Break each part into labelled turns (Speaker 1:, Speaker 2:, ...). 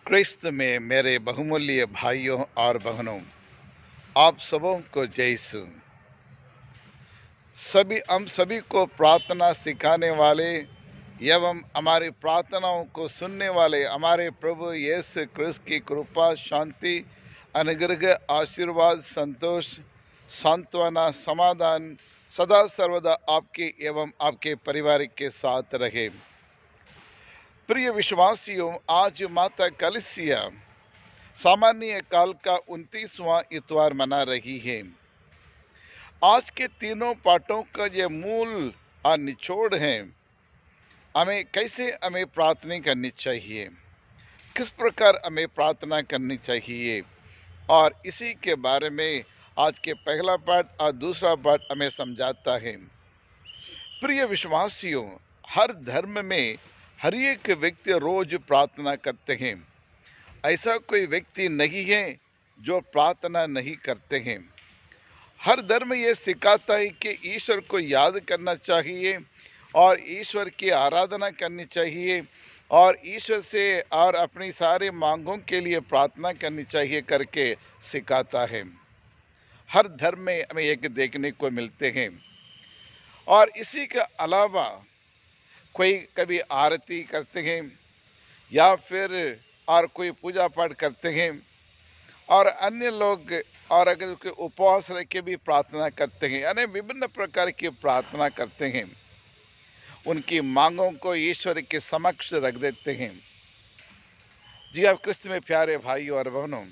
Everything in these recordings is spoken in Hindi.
Speaker 1: क्रिस्त में मेरे बहुमूल्य भाइयों और बहनों, आप सबों को जय यीशु। हम सभी को प्रार्थना सिखाने वाले एवं हमारी प्रार्थनाओं को सुनने वाले हमारे प्रभु यीशु क्रिस्त की कृपा, शांति, अनुग्रह, आशीर्वाद, संतोष, सांत्वना, समाधान सदा सर्वदा आपके एवं आपके परिवार के साथ रहे। प्रिय विश्वासियों, आज माता कलीसिया सामान्य काल का 29वां इतवार मना रही है। आज के तीनों पाठों का ये मूल और निचोड़ है। हमें प्रार्थना करनी चाहिए, किस प्रकार हमें प्रार्थना करनी चाहिए, और इसी के बारे में आज के पहला पाठ और दूसरा पाठ हमें समझाता है। प्रिय विश्वासियों, हर धर्म में हर एक व्यक्ति रोज प्रार्थना करते हैं। ऐसा कोई व्यक्ति नहीं है जो प्रार्थना नहीं करते हैं। हर धर्म ये सिखाता है कि ईश्वर को याद करना चाहिए और ईश्वर की आराधना करनी चाहिए और ईश्वर से और अपनी सारे मांगों के लिए प्रार्थना करनी चाहिए करके सिखाता है। हर धर्म में हमें एक देखने को मिलते हैं। और इसी के अलावा कोई कभी आरती करते हैं या फिर और कोई पूजा पाठ करते हैं, और अन्य लोग और अगर कोई उपवास रह के भी प्रार्थना करते हैं, यानी विभिन्न प्रकार की प्रार्थना करते हैं। उनकी मांगों को ईश्वर के समक्ष रख देते हैं। जी आप क्रिस्त में प्यारे भाइयों और बहनों,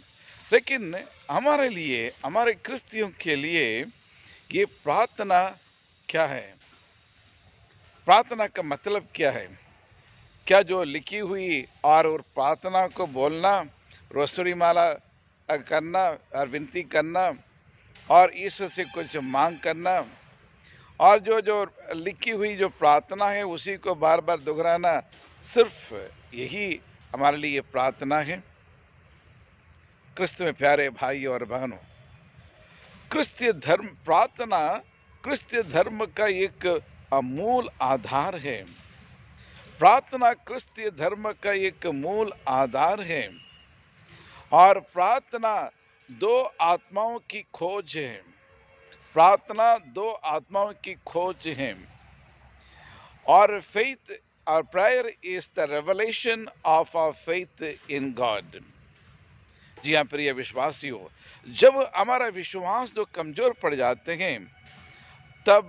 Speaker 1: लेकिन हमारे लिए, हमारे क्रिस्तियों के लिए ये प्रार्थना क्या है? प्रार्थना का मतलब क्या है? क्या जो लिखी हुई और प्रार्थना को बोलना, रोसड़ी माला करना और विनती करना और ईश्वर से कुछ मांग करना, और जो जो लिखी हुई जो प्रार्थना है उसी को बार बार दोहराना, सिर्फ यही हमारे लिए प्रार्थना है? क्रिस्त में प्यारे भाई और बहनों, क्रिस्तीय धर्म प्रार्थना क्रिस्तीय धर्म का एक मूल आधार है। प्रार्थना क्रिस्तीय धर्म का एक मूल आधार है। और प्रार्थना दो आत्माओं की खोज है। प्रार्थना दो आत्माओं की खोज है। और फेथ और prayer is the revelation of our faith in God. जी हाँ प्रिय विश्वासियों, जब हमारा विश्वास जो कमजोर पड़ जाते हैं, तब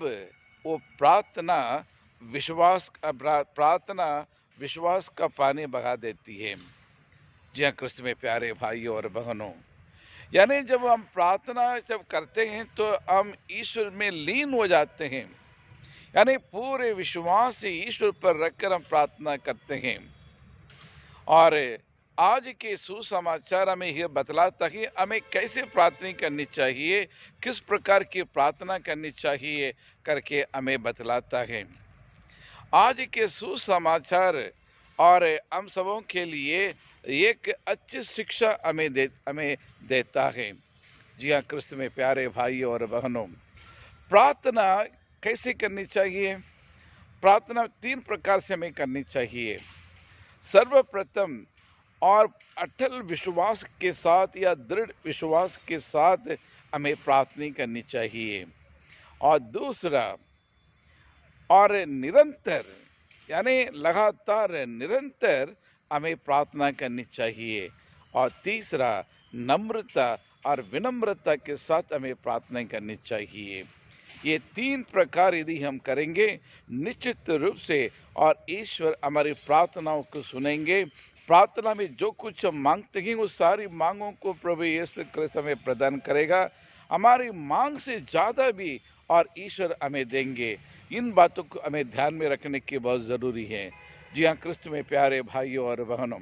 Speaker 1: वो प्रार्थना विश्वास का पानी बहा देती है। जी हाँ क्रिस्त में प्यारे भाइयों और बहनों, यानी जब हम प्रार्थना करते हैं तो हम ईश्वर में लीन हो जाते हैं, यानी पूरे विश्वास से ईश्वर पर रखकर हम प्रार्थना करते हैं। और आज के सुसमाचार हमें यह बतलाता है हमें कैसे प्रार्थना करनी चाहिए, किस प्रकार की प्रार्थना करनी चाहिए करके हमें बतलाता है। आज के सुसमाचार और हम सबों के लिए एक अच्छी शिक्षा हमें देता है। जी हाँ क्रिस्त में प्यारे भाई और बहनों, प्रार्थना कैसे करनी चाहिए? प्रार्थना 3 प्रकार से हमें करनी चाहिए। सर्वप्रथम और अटल विश्वास के साथ या दृढ़ विश्वास के साथ हमें प्रार्थना करनी चाहिए। और दूसरा, और निरंतर, यानी लगातार निरंतर हमें प्रार्थना करनी चाहिए। और तीसरा, नम्रता और विनम्रता के साथ हमें प्रार्थना करनी चाहिए। ये 3 प्रकार यदि हम करेंगे, निश्चित रूप से और ईश्वर हमारी प्रार्थनाओं को सुनेंगे। प्रार्थना में जो कुछ हम मांगते हैं, उस सारी मांगों को प्रभु यीशु क्रिस्त हमें प्रदान करेगा। हमारी मांग से ज़्यादा भी और ईश्वर हमें देंगे। इन बातों को हमें ध्यान में रखने की बहुत ज़रूरी है। जी हाँ क्रिस्त में प्यारे भाइयों और बहनों,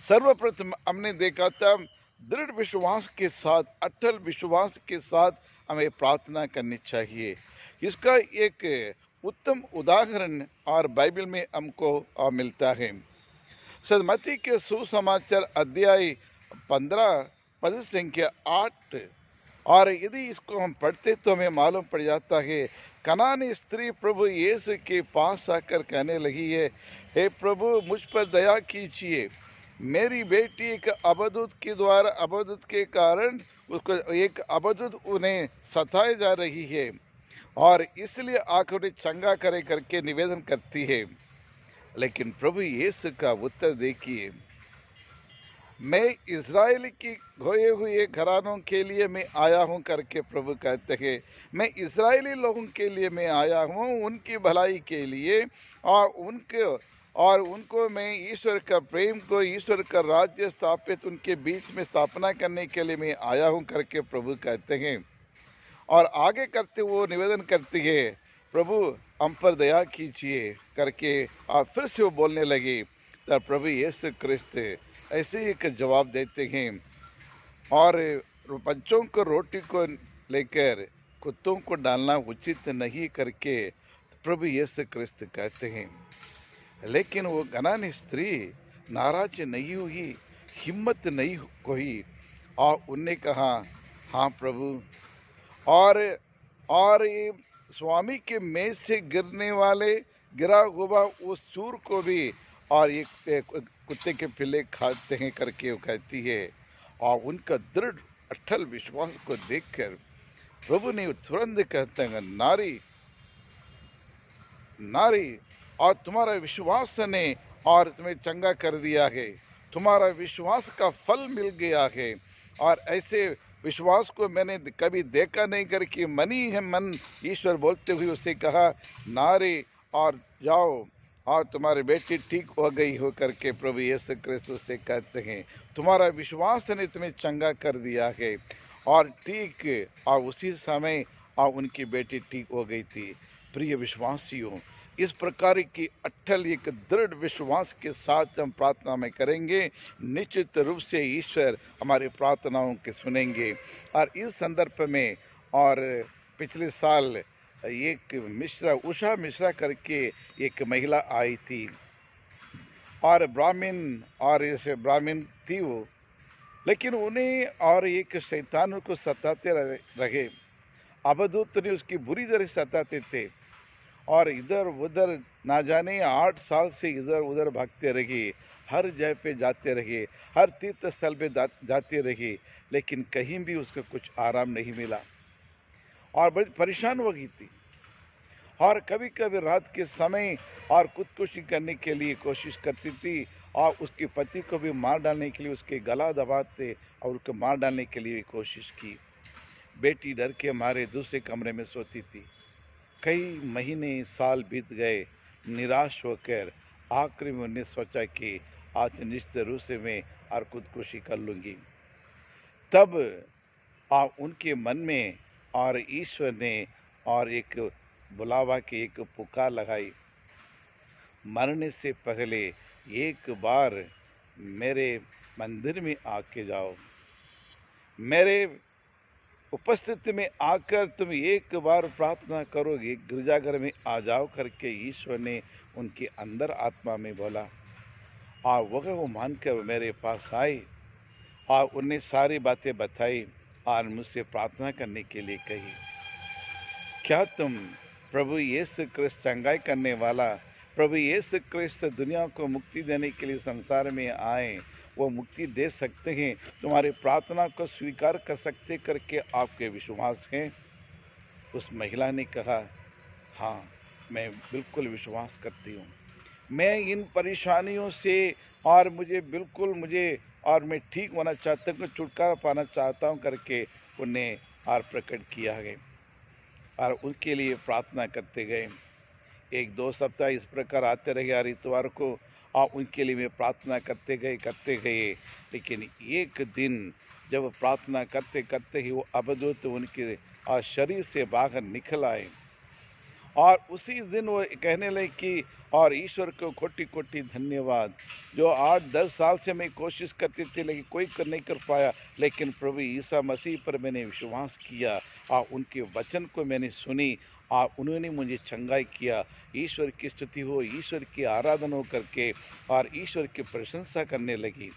Speaker 1: सर्वप्रथम हमने देखा था दृढ़ विश्वास के साथ, अटल विश्वास के साथ हमें प्रार्थना करनी चाहिए। इसका एक उत्तम उदाहरण और बाइबल में हमको मिलता है। मत्ती के सुसमाचार अध्याय 15 पद संख्या 8, और यदि इसको हम पढ़ते तो हमें मालूम पड़ जाता है, कनानी स्त्री प्रभु यीशु के पास आकर कहने लगी है, हे प्रभु मुझ पर दया कीजिए, मेरी बेटी एक अबदूत के कारण उसको एक अबदूत उन्हें सताए जा रही है और इसलिए आंख उन्हें चंगा करे करके निवेदन करती है। लेकिन प्रभु यीशु का उत्तर देखिए, मैं इज़राइल की खोए हुए घरानों के लिए मैं आया हूँ करके प्रभु कहते हैं। मैं इज़राइली लोगों के लिए मैं आया हूँ, उनकी भलाई के लिए और उनको मैं ईश्वर का प्रेम को, ईश्वर का राज्य स्थापित उनके बीच में स्थापना करने के लिए मैं आया हूँ करके प्रभु कहते हैं। और आगे करते वो निवेदन करती है, प्रभु हम पर दया कीजिए करके और फिर से वो बोलने लगी। तब प्रभु यीशु क्रिस्त ऐसे ही एक जवाब देते हैं, और बच्चों को रोटी को लेकर कुत्तों को डालना उचित नहीं करके प्रभु यीशु क्रिस्त कहते हैं। लेकिन वो घनानी स्त्री नाराज नहीं हुई, हिम्मत नहीं हुई और उनने कहा, हाँ प्रभु। और ये स्वामी के मेज से गिरा हुआ उस चूर को भी और कुत्ते के पिल्ले खाते हैं करके वो कहती है। और उनका दृढ़ अटल विश्वास को देखकर प्रभु ने तुरंत कहते हैं, नारी नारी, और तुम्हारा विश्वास ने और तुम्हें चंगा कर दिया है, तुम्हारा विश्वास का फल मिल गया है। और ऐसे विश्वास को मैंने कभी देखा नहीं करके मन ही है मन ईश्वर बोलते हुए उसे कहा, नारी और जाओ और तुम्हारी बेटी ठीक हो गई हो करके प्रभु यीशु क्रिस्त से कहते हैं, तुम्हारा विश्वास ने तुम्हें चंगा कर दिया है। और ठीक और उसी समय और उनकी बेटी ठीक हो गई थी। प्रिय विश्वासियों, इस प्रकार की अटल एक दृढ़ विश्वास के साथ हम प्रार्थना में करेंगे, निश्चित रूप से ईश्वर हमारी प्रार्थनाओं के सुनेंगे। और इस संदर्भ में और पिछले साल एक उषा मिश्रा करके एक महिला आई थी और ब्राह्मण थी वो, लेकिन उन्हें और एक शैतान को सताते रहे। अबदूत ने उसकी बुरी तरह सताते थे और इधर उधर ना जाने 8 साल से इधर उधर भागते रहे, हर जगह पे जाते रहे, हर तीर्थ स्थल पे जाते रहे, लेकिन कहीं भी उसको कुछ आराम नहीं मिला और बड़ी परेशान हो गई थी। और कभी कभी रात के समय और खुदकुशी करने के लिए कोशिश करती थी और उसके पति को भी मार डालने के लिए उसके गला दबाते और उसको मार डालने के लिए कोशिश की। बेटी डर के मारे दूसरे कमरे में सोती थी। कई महीने साल बीत गए। निराश होकर आखिरी में उन्होंने सोचा कि आज निश्चित रूप से मैं और खुदकुशी कर लूँगी। तब उनके मन में और ईश्वर ने और एक बुलावा की एक पुकार लगाई, मरने से पहले एक बार मेरे मंदिर में आके जाओ, मेरे उपस्थिति में आकर तुम एक बार प्रार्थना करोगे, गिरजाघर में आ जाओ करके ईश्वर ने उनके अंदर आत्मा में बोला। और वो मानकर मेरे पास आए और उन्हें सारी बातें बताई और मुझसे प्रार्थना करने के लिए कही। क्या तुम प्रभु यीशु क्रिस्त चंगाई करने वाला, प्रभु यीशु क्रिस्त दुनिया को मुक्ति देने के लिए संसार में आए, वो मुक्ति दे सकते हैं, तुम्हारी प्रार्थना को स्वीकार कर सकते करके आपके विश्वास हैं? उस महिला ने कहा, हाँ मैं बिल्कुल विश्वास करती हूँ। मैं इन परेशानियों से और मैं ठीक होना चाहता हूँ, छुटकारा पाना चाहता हूँ करके उन्हें और प्रकट किया गया और उनके लिए प्रार्थना करते गए। 1-2 सप्ताह इस प्रकार आते रहे हर इतवार को और उनके लिए मैं प्रार्थना करते गए। लेकिन एक दिन जब प्रार्थना करते करते ही वो अबदूत उनके शरीर से बाहर निकल आए और उसी दिन वो कहने लगे कि और ईश्वर को कोटि कोटि धन्यवाद, जो 8-10 साल से मैं कोशिश करती थी लेकिन कोई नहीं कर पाया, लेकिन प्रभु ईसा मसीह पर मैंने विश्वास किया और उनके वचन को मैंने सुनी और उन्होंने मुझे चंगाई किया। ईश्वर की स्तुति हो, ईश्वर की आराधना हो करके और ईश्वर की प्रशंसा करने लगी।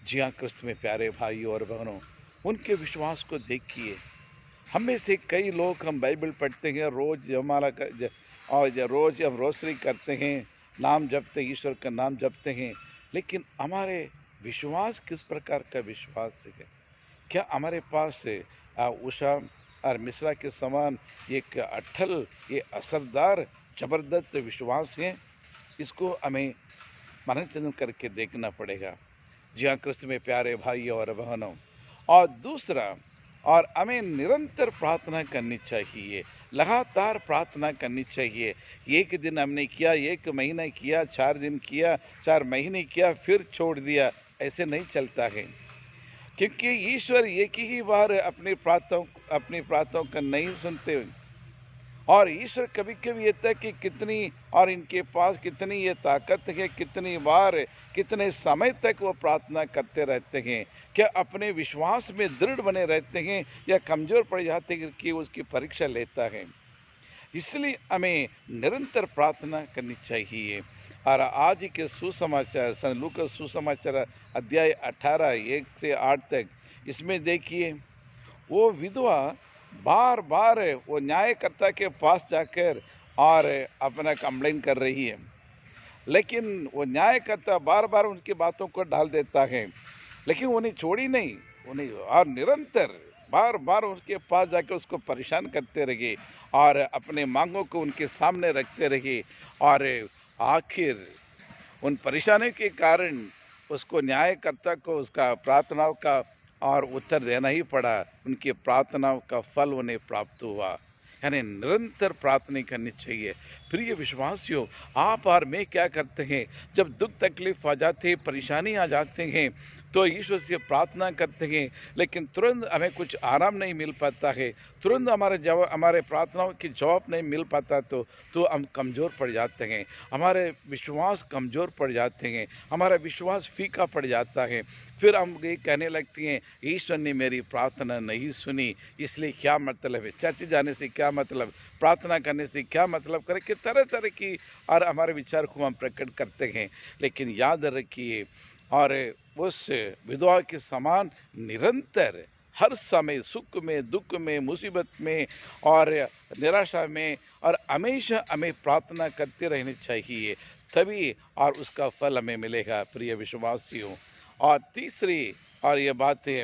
Speaker 1: जी हाँ, क्रिस्त में प्यारे भाइयों और बहनों, उनके विश्वास को देखिए। हम में से कई लोग हम बाइबल पढ़ते हैं, रोज़ हम रोसरी करते हैं, नाम जपते हैं, ईश्वर का नाम जपते हैं, लेकिन हमारे विश्वास किस प्रकार का विश्वास है? क्या हमारे पास उषा और मिश्रा के समान एक अट्ठल, ये असरदार, ज़बरदस्त विश्वास है? इसको हमें मननचिंतन करके देखना पड़ेगा। जी हाँ, क्रिस्त में प्यारे भाइयों और बहनों, और दूसरा, और हमें निरंतर प्रार्थना करनी चाहिए, लगातार प्रार्थना करनी चाहिए। एक दिन हमने किया, 1 महीना किया, 4 दिन किया, 4 महीने किया, फिर छोड़ दिया, ऐसे नहीं चलता है। क्योंकि ईश्वर एक ही बार अपनी प्रार्थनाओं को नहीं सुनते, और ईश्वर कभी-कभी कहता है कि कितनी, और इनके पास कितनी ये ताकत है, कितनी बार, कितने समय तक वो प्रार्थना करते रहते हैं। क्या अपने विश्वास में दृढ़ बने रहते हैं या कमज़ोर पड़ जाते हैं कि उसकी परीक्षा लेता है। इसलिए हमें निरंतर प्रार्थना करनी चाहिए। और आज के सुसमाचार, संत लूका सुसमाचार अध्याय 18 1 से 8 तक, इसमें देखिए वो विधवा बार-बार वो न्यायकर्ता के पास जाकर और अपना कंप्लेन कर रही है। लेकिन वो न्यायकर्ता बार-बार उनकी बातों को टाल देता है, लेकिन उन्हें छोड़ी नहीं, उन्हें और निरंतर बार-बार उसके पास जाके उसको परेशान करते रहे और अपने माँगों को उनके सामने रखते रहे, और आखिर उन परेशानियों के कारण उसको न्यायकर्ता को उसका प्रार्थनाओं का और उत्तर देना ही पड़ा। उनकी प्रार्थनाओं का फल उन्हें प्राप्त हुआ। यानी निरंतर प्रार्थना करनी चाहिए। प्रिय विश्वासियों, आप और मैं क्या करते हैं, जब दुख तकलीफ आ जाते हैं, परेशानी आ जाते हैं, तो ईश्वर से प्रार्थना करते हैं, लेकिन तुरंत हमें कुछ आराम नहीं मिल पाता है, तुरंत हमारे प्रार्थनाओं की जवाब नहीं मिल पाता, तो हम कमज़ोर पड़ जाते हैं, हमारे विश्वास कमज़ोर पड़ जाते हैं, हमारा विश्वास फीका पड़ जाता है। फिर हम ये कहने लगते हैं, ईश्वर ने मेरी प्रार्थना नहीं सुनी, इसलिए क्या मतलब है, चर्च जाने से क्या मतलब, प्रार्थना करने से क्या मतलब, करके तरह-तरह की और हमारे विचार को हम प्रकट करते हैं। लेकिन याद रखिए, और उस विधवा के समान निरंतर हर समय सुख में, दुख में, मुसीबत में और निराशा में, और हमेशा हमें प्रार्थना करते रहनी चाहिए, तभी और उसका फल हमें मिलेगा। प्रिय विश्वासियों, और तीसरी, और ये बात है,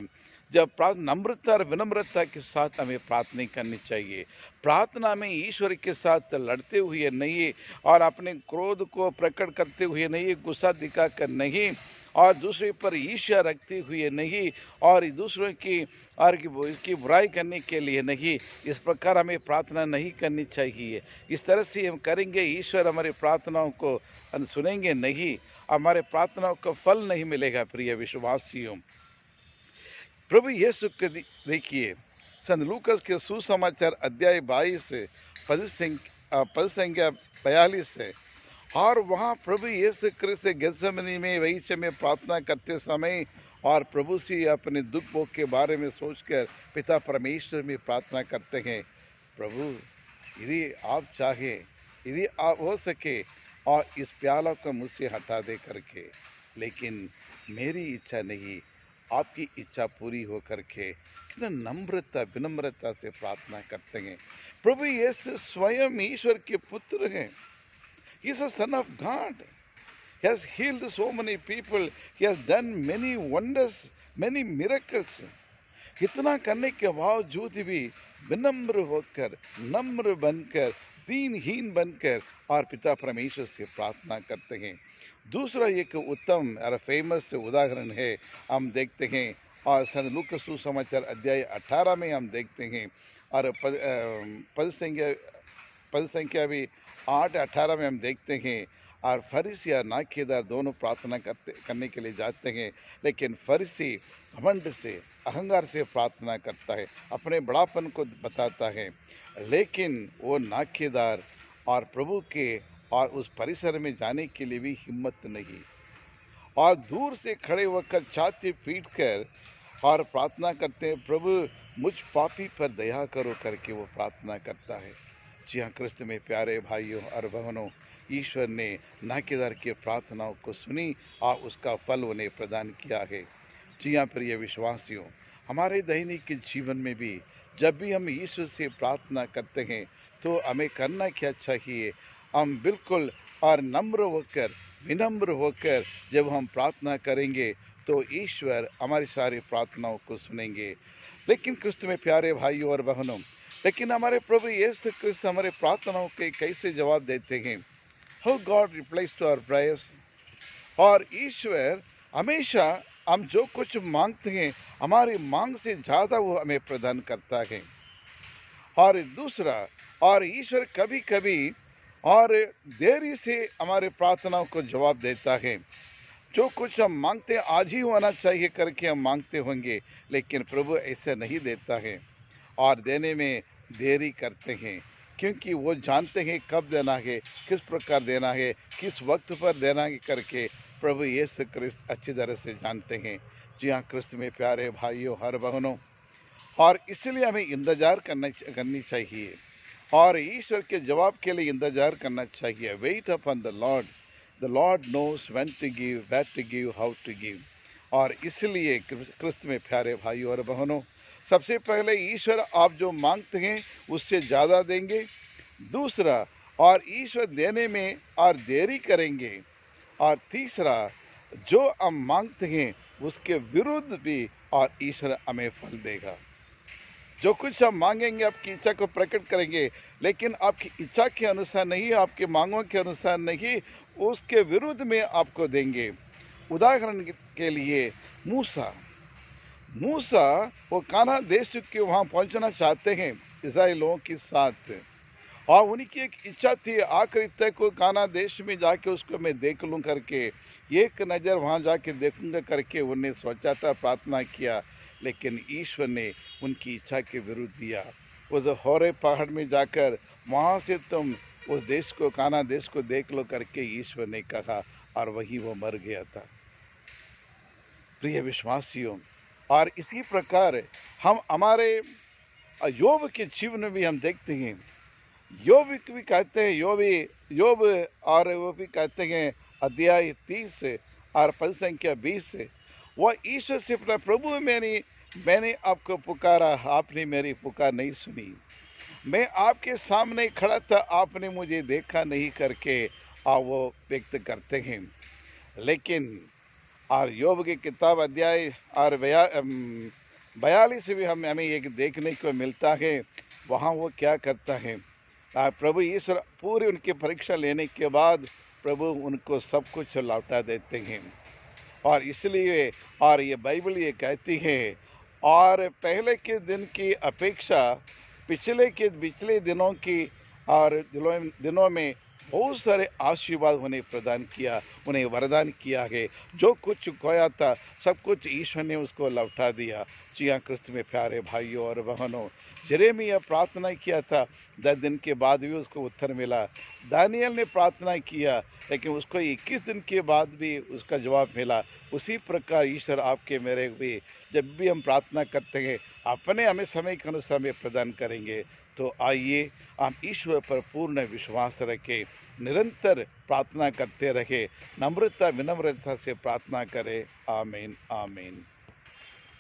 Speaker 1: जब नम्रता और विनम्रता के साथ हमें प्रार्थना करनी चाहिए। प्रार्थना में ईश्वर के साथ लड़ते हुए नहीं, और अपने क्रोध को प्रकट करते हुए नहीं, गुस्सा दिखाकर नहीं, और दूसरे पर ईर्ष्या रखते हुए नहीं, और दूसरों की और इसकी बुराई करने के लिए नहीं, इस प्रकार हमें प्रार्थना नहीं करनी चाहिए। इस तरह से हम करेंगे, ईश्वर हमारी प्रार्थनाओं को सुनेंगे नहीं, हमारे प्रार्थनाओं का फल नहीं मिलेगा। प्रिय विश्वासियों, प्रभु यीशु को देखिए, संत लूकास के सुसमाचार अध्याय 22 पद संख्या 42 है, और वहाँ प्रभु यीशु क्रिस्त गेत्सेमनी में वहीचे में प्रार्थना करते समय, और प्रभु से अपने दुखों के बारे में सोचकर पिता परमेश्वर में प्रार्थना करते हैं, प्रभु यदि आप चाहे, यदि आप हो सके, और इस प्याला को मुझसे हटा दे करके, लेकिन मेरी इच्छा नहीं, आपकी इच्छा पूरी हो करके। कितना नम्रता विनम्रता से प्रार्थना करते हैं। प्रभु यीशु स्वयं ईश्वर के पुत्र हैं। He is a son of God. He has healed so many people. He has done many wonders, many miracles. इतना करने के बावजूद भी विनम्र होकर, नम्र बनकर, दीनहीन बनकर और पिता परमेश्वर से प्रार्थना करते हैं। दूसरा एक उत्तम और फेमस उदाहरण है, हम देखते हैं, और संत लूका सुसमाचार अध्याय 18 में हम देखते हैं, और पद संख्या भी 8-18 में हम देखते हैं, और फरीसी और नाकेदार दोनों प्रार्थना करने के लिए जाते हैं, लेकिन फरीसी घमंड से, अहंकार से प्रार्थना करता है, अपने बड़ापन को बताता है, लेकिन वो नाकेदार और प्रभु के और उस परिसर में जाने के लिए भी हिम्मत नहीं, और दूर से खड़े होकर छाती पीट कर और प्रार्थना करते हैं, प्रभु मुझ पापी पर दया करो करके वो प्रार्थना करता है। जी हाँ, क्रिस्त में प्यारे भाइयों और बहनों, ईश्वर ने नाकेदार की प्रार्थनाओं को सुनी और उसका फल उन्हें प्रदान किया है। जी हाँ, प्रिय विश्वासियों, हमारे दैनिक जीवन में भी जब भी हम ईश्वर से प्रार्थना करते हैं, तो हमें करना क्या चाहिए, हम बिल्कुल और नम्र होकर विनम्र होकर जब हम प्रार्थना करेंगे तो ईश्वर हमारी सारी प्रार्थनाओं को सुनेंगे। लेकिन क्रिस्त में प्यारे भाइयों और बहनों, लेकिन हमारे प्रभु यीशु क्रिस्त हमारे प्रार्थनाओं के कैसे जवाब देते हैं? How God replies to our prayers. और ईश्वर हमेशा हम जो कुछ मांगते हैं, हमारी मांग से ज़्यादा वो हमें प्रदान करता है। और दूसरा, और ईश्वर कभी कभी और देरी से हमारे प्रार्थनाओं को जवाब देता है। जो कुछ हम मांगते हैं आज ही होना चाहिए करके हम मांगते होंगे, लेकिन प्रभु ऐसा नहीं देता है और देने में देरी करते हैं, क्योंकि वो जानते हैं कब देना है, किस प्रकार देना है, किस वक्त पर देना है करके प्रभु यीशु क्रिस्त अच्छी तरह से जानते हैं। जी हाँ, क्रिस्त में प्यारे भाइयों और बहनों, और इसलिए हमें इंतज़ार करनी चाहिए और ईश्वर के जवाब के लिए इंतज़ार करना चाहिए। Wait upon the Lord knows when to give, where to give, how to give. और इसलिए क्रिस्त में प्यारे भाइयों और बहनों, सबसे पहले ईश्वर आप जो मांगते हैं उससे ज़्यादा देंगे। दूसरा, और ईश्वर देने में और देरी करेंगे। और तीसरा, जो हम मांगते हैं उसके विरुद्ध भी और ईश्वर हमें फल देगा। जो कुछ हम मांगेंगे आपकी इच्छा को प्रकट करेंगे, लेकिन आपकी इच्छा के अनुसार नहीं, आपके मांगों के अनुसार नहीं, उसके विरुद्ध में आपको देंगे। उदाहरण के लिए मूसा मूसा वो कानान देश के वहाँ पहुँचना चाहते हैं इस्राएल लोगों के साथ, और उनकी एक इच्छा थी आखिरी तक को कानान देश में जाके उसको मैं देख लूँ करके, एक नज़र वहाँ जाके देखूंगा करके उन्हें सोचा था, प्रार्थना किया, लेकिन ईश्वर ने उनकी इच्छा के विरुद्ध दिया। उस होरे पहाड़ में जाकर वहाँ से तुम उस देश को, कानान देश को देख लो करके ईश्वर ने कहा, और वहीं वो मर गया था। प्रिय विश्वासियों, और इसी प्रकार हम हमारे योब के जीवन में भी हम देखते हैं। योब भी कहते हैं, योब और वो भी कहते हैं अध्याय 30 और पद संख्या 20, वह ईश्वर से पूछा, प्रभु मैंने आपको पुकारा, आपने मेरी पुकार नहीं सुनी। मैं आपके सामने खड़ा था, आपने मुझे देखा नहीं करके वो व्यक्त करते हैं। लेकिन और योब की किताब अध्याय और 42 भी हमें एक देखने को मिलता है। वहाँ वो क्या करता है, प्रभु ईश्वर पूरी उनकी परीक्षा लेने के बाद प्रभु उनको सब कुछ लौटा देते हैं। और इसलिए और ये बाइबल ये कहती है, और पहले के दिन की अपेक्षा पिछले दिनों की और दिनों में बहुत सारे आशीर्वाद उन्हें प्रदान किया, उन्हें वरदान किया है। जो कुछ खोया था सब कुछ ईश्वर ने उसको लौटा दिया। जी हाँ, क्रिस्त में प्यारे भाइयों और बहनों, यिर्मयाह प्रार्थना किया था, 10 दिन के बाद भी उसको उत्तर मिला। दानियल ने प्रार्थना किया, लेकिन उसको 21 दिन के बाद भी उसका जवाब मिला। उसी प्रकार ईश्वर आपके मेरे भी जब भी हम प्रार्थना करते हैं, अपने हमें समय के अनुसार में प्रदान करेंगे। तो आइए हम ईश्वर पर पूर्ण विश्वास रखें, निरंतर प्रार्थना करते रहें, नम्रता विनम्रता से प्रार्थना करें। आमीन आमीन।